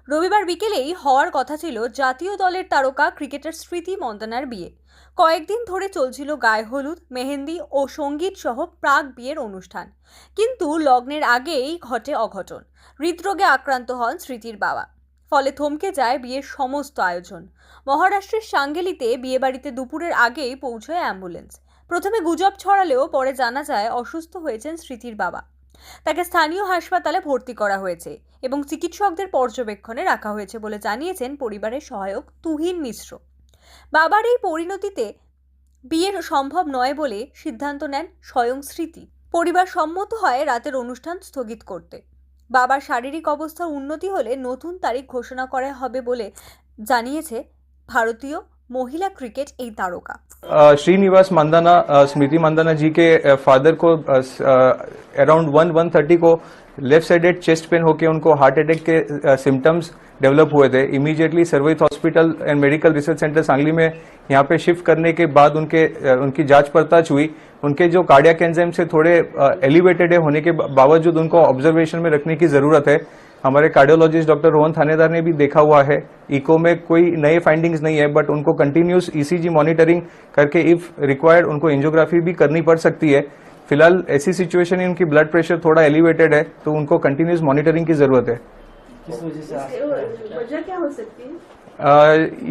রবিবার বিকেলেই হওয়ার কথা ছিল জাতীয় দলের তারকা ক্রিকেটার স্মৃতি মন্দানার বিয়ে। কয়েকদিন ধরে চলছিল গায়ে হলুদ, মেহেন্দি ও সঙ্গীত সহ প্রাক বিয়ের অনুষ্ঠান। কিন্তু লগ্নের আগেই ঘটে অঘটন। হৃদরোগে আক্রান্ত হন স্মৃতির বাবা। ফলে থমকে যায় বিয়ের সমস্ত আয়োজন। মহারাষ্ট্রের সাঙ্গেলিতে বিয়েবাড়িতে দুপুরের আগেই পৌঁছয় অ্যাম্বুলেন্স। প্রথমে গুজব ছড়ালেও পরে জানা যায় অসুস্থ হয়েছেন স্মৃতির বাবা। তাকে স্থানীয় হাসপাতালে ভর্তি করা হয়েছে এবং চিকিৎসকদের পর্যবেক্ষণে রাখা হয়েছে বলে জানিয়েছেন পরিবারের সহায়ক তুহিন মিশ্র। বাবার এই পরিণতিতে বিয়ে সম্ভব নয় বলে সিদ্ধান্ত নেন স্বয়ং স্মৃতি। পরিবার সম্মত হয় রাতের অনুষ্ঠান স্থগিত করতে। বাবার শারীরিক অবস্থার উন্নতি হলে নতুন তারিখ ঘোষণা করা হবে বলে জানিয়েছে ভারতীয় महिला क्रिकेट এই তারকা। श्रीनिवास मंदाना स्मृति मंदाना जी के फादर को अराउंड 1:30 को लेफ्ट साइडेड चेस्ट पेन होके उनको हार्ट अटैक के सिम्टम्स डेवलप हुए थे। इमीडिएटली सर्वोत hospital and medical research centre Sangli में यहाँ पे शिफ्ट करने के बाद उनकी जांच पड़ताछ हुई। उनके जो कार्डियक एंजाइम से थोड़े एलिवेटेड होने के बावजूद उनको ऑब्जर्वेशन में रखने की जरूरत है। हमारे कार्डियोलॉजिस्ट डॉक्टर रोहन थानेदार ने भी देखा हुआ है। इको में कोई नए फाइंडिंग्स नहीं है, बट उनको कंटिन्यूस ईसीजी मॉनिटरिंग करके इफ रिक्वायर्ड उनको एंजियोग्राफी भी करनी पड़ सकती है। फिलहाल ऐसी सिचुएशन है उनकी ब्लड प्रेशर थोड़ा एलिवेटेड है, तो उनको कंटिन्यूस मॉनिटरिंग की जरूरत है। किस वजह से वजह क्या हो सकती है?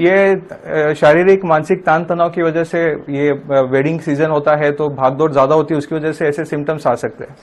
ये शारीरिक मानसिक तान तनाव की वजह से, ये वेडिंग सीजन होता है तो भागदौड़ ज्यादा होती है, उसकी वजह से ऐसे सिम्टम्स आ सकते हैं।